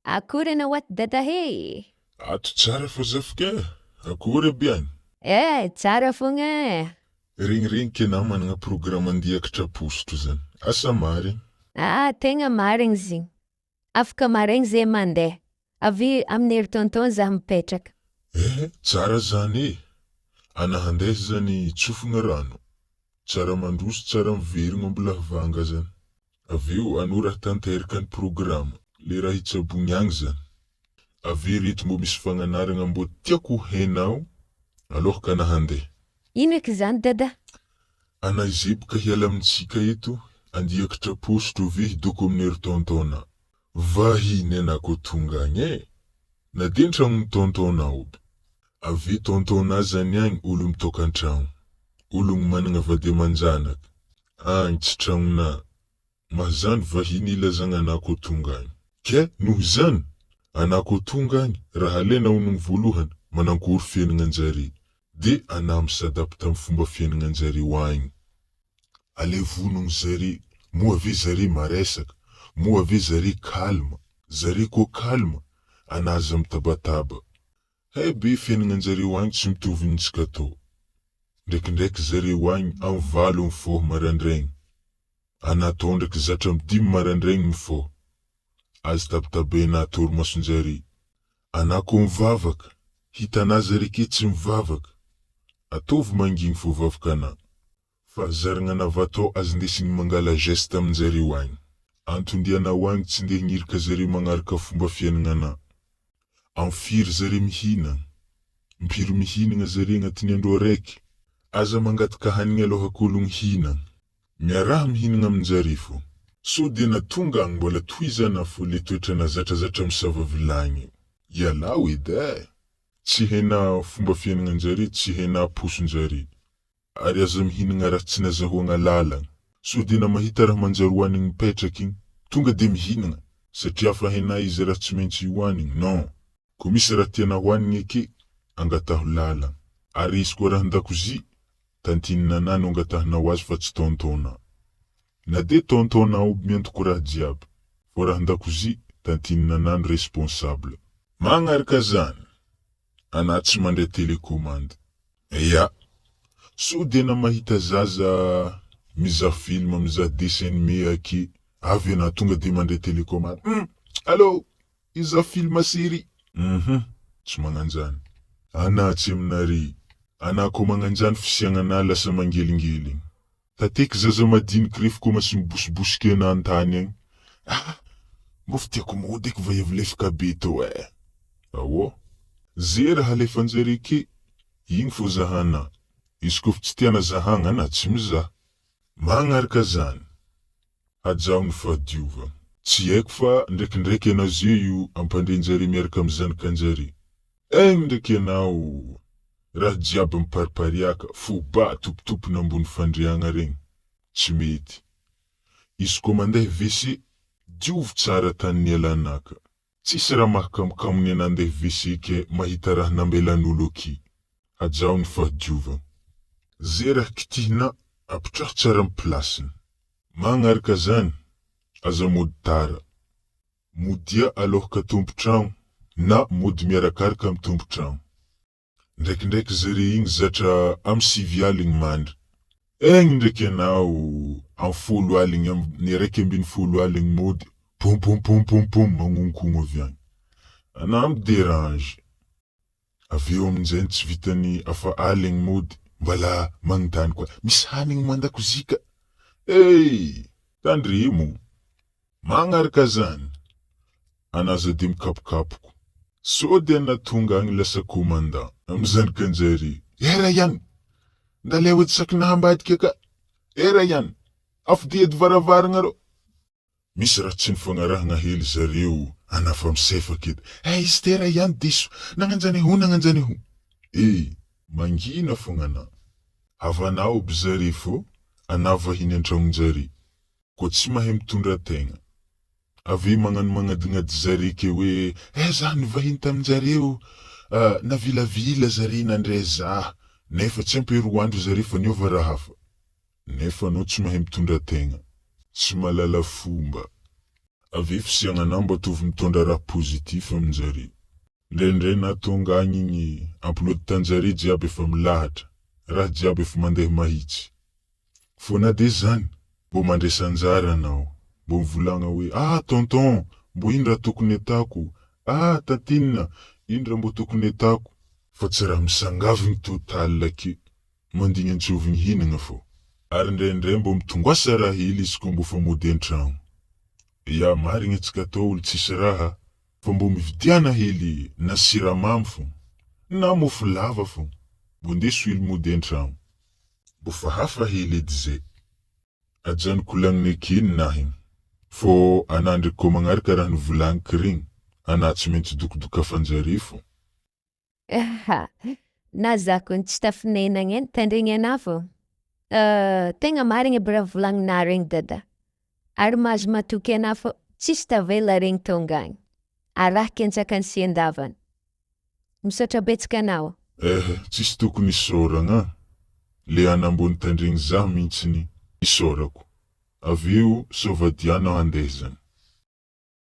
Akory anao ato dadahe? Ato tsara fô zafika, akory abiany? Tsara fogna. Regniregniko anao managna programme andiakatra positro zany. Asa marigny? Tegna marigny zigny. Afaka maraigny zay mandeha. Avy amin'ny heritonton zaho mipetraka. Tsara zany e. Ana handeha zany tsofogna rano. Tsara mandroso, tsara miverigna mbola vanga zany. Aveo anao raha tanteraka ny programme, le raha hitsabogny agny zany. Aveo reto mbô misy fagnanaragna mbô tiako hainao, alohaka ana handeha. Ino eky zany dada? Ana izeboka hiala amintsika eto, andiakatra positro ve hidoko amin'ny heritontonà. Vahiny anako tonga agny e. Na de an-tragnon'ny tontonao. Ave tontonà zany agny olo mitoka an-tragno. Ologno managna vady aman-janaka. Agny tsy tragnonà. Mazany vahiny ilazagna anako tonga agny. Ke noho zany, anako tonga agny, raha alaina honogno voalohany, manankory fiainagnanjare. De ana misadapta amin'ny fomba fiainagnanjare agny. Alevonogno zare, moa ave zare maresaka, moa ave zare kalma, zare ko kalma, anaza mitabataba. Be fiainagnanjare agny tsy mitovy amintsika tô. Ndraikindraiky zare agny amin'ny valo mifôha marandraigny. Anatao ndraiky zatra amin'ny 5 marandraigny mifôha. Azy tabatabaina torimasonjare. Anako mivavaka, hitana zare ke tsy mivavaka. Atovy manginy fô vavaka ana. Fa zaragna navatao azy ndesigny mangala geste aminjare agny. Antondianao agny tsy ndeha hignirika zare magnaraka fomba fiainagnana. Amfiry zare mihinagna. Mpiry mihinagna zare agnatin'ny andro araiky. Aza mangataka hanigny alohaka ologno hinagna. Miaraha mihinagna aminjare fô. So de natonga agny mbola tohizana fô le toetra nazatrazatra misava vilagny. Ialao edy. Tsy haina fomba fiainagnanjare, tsy haina posonjare. Ary aza mihinagna raha tsy nazahoagna lalagna. So de na mahita raha manjary hoanigny mipetraka igny, tonga de mihinagna. Satria fa haina izy raha tsy maintsy hoanigny, non. Ko misy raha tiana hoanigny ake, angataho lalagna. Ary izy koa raha andakozy, tantinana no angatahanao azy fa tsy tontona. Na de tontonao miantoko raha jiaby, fô raha andakozy, tantinana no responsable. Magnaraka zany, ana tsy mandray telecommande. So de na mahita zaza mizaha film, mizaha dessin animé ake, avy ana tonga de mandray telecommande. Allô, izaha film série. Tsy magnanjany. Ana tsy aminare. Ana ko magnanjany fisiagnana lasa mangelingeligny. Tateky zaza madiniky refa ko masy mibosibosiky ana antany agny. Mbô tiako mody eky vahiavy be tô e. Awo. Ze raha alefanjare ke, igny fô zahana. Izy koa tsy tiana zahagna ana tsy mizaha. Magnaraka zany, hajaho ny fahadiova. Tsy haiko fa ndraikindraiky anao zio io ampandrenjare miaraka amin'ny zanakanjare. Ndraiky anao raha jiaby miparipariaka fô ba topitopina ambony fandriagna regny. Tsy mety. Izy koa mandeha WC, diovy tsara tany nialanaka. Tsisy raha mahakamokamony anandeha WC ke mahita raha nambelan'olo aky. Hajaho ny fahadiova. Ze raha kitihina, apitraho tsara amin'ny plasiny. Magnaraka zany, aza mody tara. Modia alohaka tompotragno, na mody miarakaraka amin'ny tompotragno. Ndraikindraiky zare igny zatra amin'ny 5 aligny mandry. Ndraiky anao amin'ny 10 aligny, amin'ny 1.10 aligny mody, pom magnonkono avy agny. Ana miderange. Aveo amin'izay tsy vitany afa aligny mody, mbala magnotany koa, misy hanigny mandakozika? Tandremo. Magnaraka zany, anaza de mikapokapoko. So de ana tonga agny lasa commandant, amizanakanjare. Era ihany, ndaleo edy sakina hambadika ka. Era ihany, afodiedy varavaragna rô. Misy raha tsy nifagnarahagna hely zareo, ana fa misefaky edy. Izy tera ihany diso, nagnanjany ho. Mangina fogna ana. Havanao aby zare fô, ana vahiny an-tragnonjare. Ko tsy mahay mitondra tegna. Ave magnadignady zare ke hoe, zaho nivahiny taminjareo, navilavila zare nandray zaho, nefa tsy ampy 2 andro zare fa niova raha hafa. Nefa anao tsy mahay mitondra tegna. Tsy malala fomba. Avy fisiagnanao mba tovy mitondra raha pozitif aminjare. Ndrendray na tonga agny igny ampilody tanjare jiaby efa milahatra, raha jiaby efa mandeha mahitsy. Fô na de zany, mbo mandresa anjara anao, mbo mivolagna hoe tonton, mbo ino raha tokony atako, tatinina, ino raha mbo tokony atako. Fa tsy raha misangavigny total ake, mandigny antsovigny hinagna fô. Ary ndrendray mbo mitongoasa raha hely izy ko mbo fa mody an-tragno. Ya marigny antsika atao olo tsisy raha, fa mbo mividiana hely na siramamy fô, na mofo lava fô, mbo ndeso ilo mody an-tragno. Mbo fa hafa hely edy zay. Ajanoko lagniny akeny nahigny, fô anandry ko magnaraka raha nivolagniko regny, ana tsy maintsy dokodoka fanjare fô. Na zakony tsy tafinenagny eny tandregny anà fô. Tegna marigny aby raha volagninà regny dada. Ary mahazo matoky anà fô tsisy tavela regny tonga agny. Arahaka an-tsakany sy an-davany. Misaotra betsaka anao. Tsisy tokony isaoragna. Le anambony tandregny zaho mihitsiny isaorako. Aveo sovadianao handeha zany.